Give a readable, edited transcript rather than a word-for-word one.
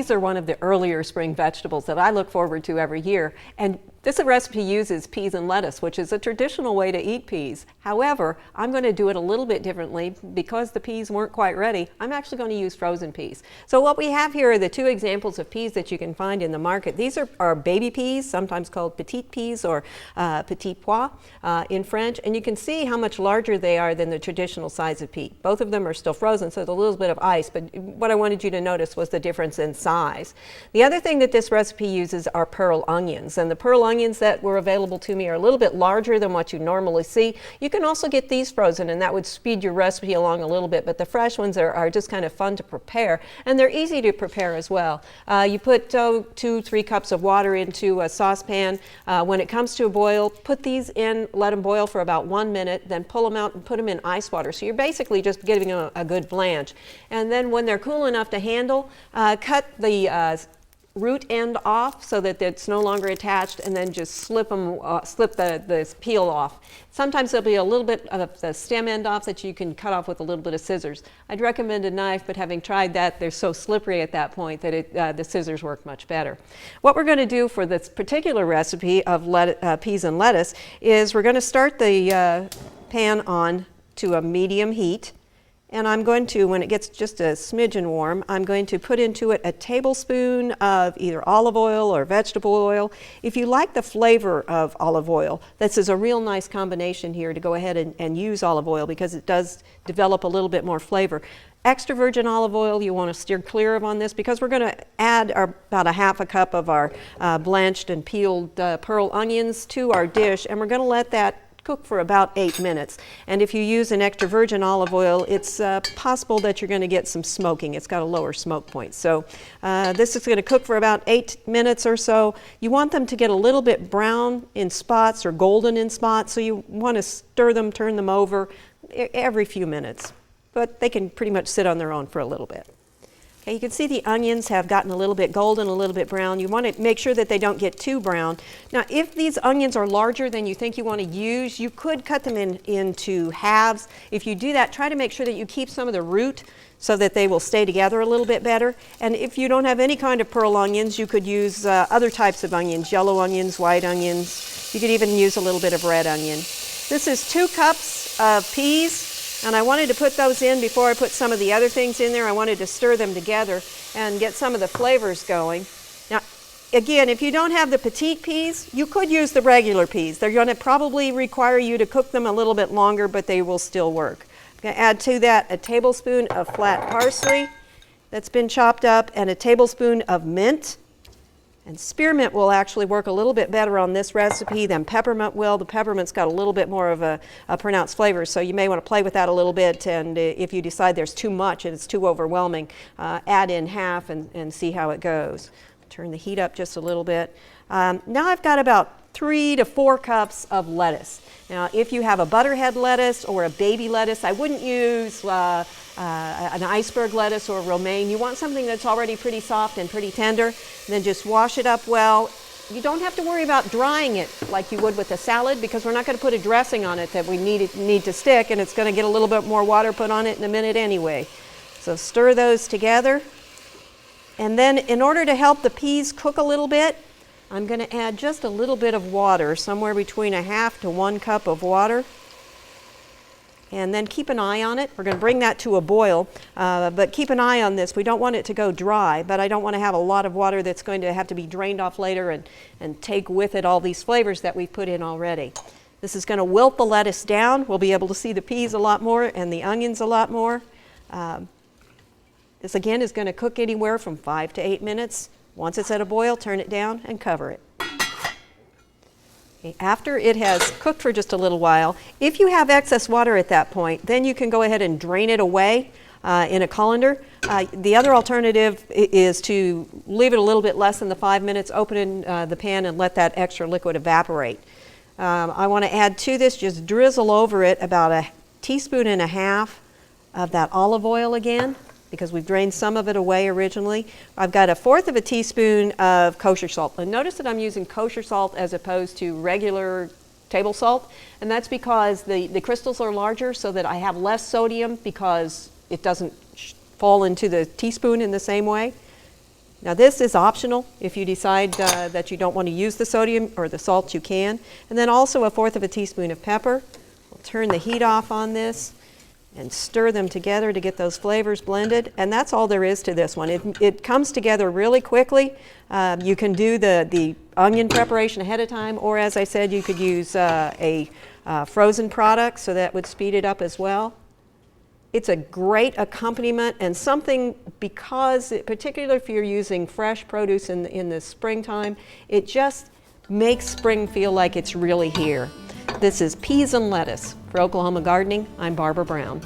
Peas are one of the earlier spring vegetables that I look forward to every year, and this recipe uses peas and lettuce, which is a traditional way to eat peas. However, I'm going to do it a little bit differently. Because the peas weren't quite ready, I'm actually going to use frozen peas. So what we have here are the two examples of peas that you can find in the market. These are baby peas, sometimes called petite peas or petit pois in French, and you can see how much larger they are than the traditional size of pea. Both of them are still frozen, so there's a little bit of ice, but what I wanted you to notice was the difference in size. The other thing that this recipe uses are pearl onions, and the pearl onions that were available to me are a little bit larger than what you normally see. You can also get these frozen, and that would speed your recipe along a little bit, but the fresh ones are just kind of fun to prepare, and they're easy to prepare as well. You put 2-3 cups of water into a saucepan. When it comes to a boil, put these in, let them boil for about 1 minute, then pull them out and put them in ice water. So you're basically just giving them a good blanch. And then when they're cool enough to handle, cut the root end off so that it's no longer attached, and then just slip the peel off. Sometimes there'll be a little bit of the stem end off that you can cut off with a little bit of scissors. I'd recommend a knife, but having tried that, they're so slippery at that point that the scissors work much better. What we're going to do for this particular recipe of peas and lettuce is we're going to start the pan on to a medium heat. And I'm going to, when it gets just a smidgen warm, I'm going to put into it a tablespoon of either olive oil or vegetable oil. If you like the flavor of olive oil, this is a real nice combination here to go ahead and use olive oil because it does develop a little bit more flavor. Extra virgin olive oil you want to steer clear of on this because we're going to add about a half a cup of our blanched and peeled pearl onions to our dish, and we're going to let that cook for about 8 minutes. And if you use an extra virgin olive oil, it's possible that you're going to get some smoking. It's got a lower smoke point. So this is going to cook for about 8 minutes or so. You want them to get a little bit brown in spots or golden in spots, so you want to stir them, turn them over every few minutes. But they can pretty much sit on their own for a little bit. Okay, you can see the onions have gotten a little bit golden, a little bit brown. You want to make sure that they don't get too brown. Now, if these onions are larger than you think you want to use, you could cut them into halves. If you do that, try to make sure that you keep some of the root so that they will stay together a little bit better. And if you don't have any kind of pearl onions, you could use other types of onions, yellow onions, white onions. You could even use a little bit of red onion. This is 2 cups of peas. And I wanted to put those in before I put some of the other things in there. I wanted to stir them together and get some of the flavors going. Now, again, if you don't have the petite peas, you could use the regular peas. They're going to probably require you to cook them a little bit longer, but they will still work. I'm going to add to that a tablespoon of flat parsley that's been chopped up and a tablespoon of mint. And spearmint will actually work a little bit better on this recipe than peppermint will. The peppermint's got a little bit more of a pronounced flavor, so you may want to play with that a little bit, and if you decide there's too much and it's too overwhelming, add in half and see how it goes. Turn the heat up just a little bit. Now I've got about 3 to 4 cups of lettuce. Now, if you have a butterhead lettuce or a baby lettuce, I wouldn't use an iceberg lettuce or a romaine. You want something that's already pretty soft and pretty tender. And then just wash it up well. You don't have to worry about drying it like you would with a salad because we're not going to put a dressing on it that we need to stick, and it's going to get a little bit more water put on it in a minute anyway. So stir those together. And then in order to help the peas cook a little bit, I'm going to add just a little bit of water, somewhere between a half to 1 cup of water. And then keep an eye on it. We're going to bring that to a boil, but keep an eye on this. We don't want it to go dry, but I don't want to have a lot of water that's going to have to be drained off later and take with it all these flavors that we've put in already. This is going to wilt the lettuce down. We'll be able to see the peas a lot more and the onions a lot more. This again is going to cook anywhere from 5 to 8 minutes. Once it's at a boil, turn it down and cover it. Okay, after it has cooked for just a little while, if you have excess water at that point, then you can go ahead and drain it away in a colander. The other alternative is to leave it a little bit less than the 5 minutes, open the pan and let that extra liquid evaporate. I want to add to this, just drizzle over it about 1.5 teaspoons of that olive oil again, because we've drained some of it away originally. I've got 1/4 teaspoon of kosher salt. And notice that I'm using kosher salt as opposed to regular table salt, and that's because the crystals are larger so that I have less sodium because it doesn't fall into the teaspoon in the same way. Now this is optional. If you decide that you don't want to use the sodium or the salt, you can. And then also 1/4 teaspoon of pepper. We'll turn the heat off on this and stir them together to get those flavors blended. And that's all there is to this one. It comes together really quickly. You can do the onion preparation ahead of time, or as I said, you could use a frozen product, so that would speed it up as well. It's a great accompaniment and something, because particularly if you're using fresh produce in the springtime, it just makes spring feel like it's really here. This is Peas and Lettuce. For Oklahoma Gardening, I'm Barbara Brown.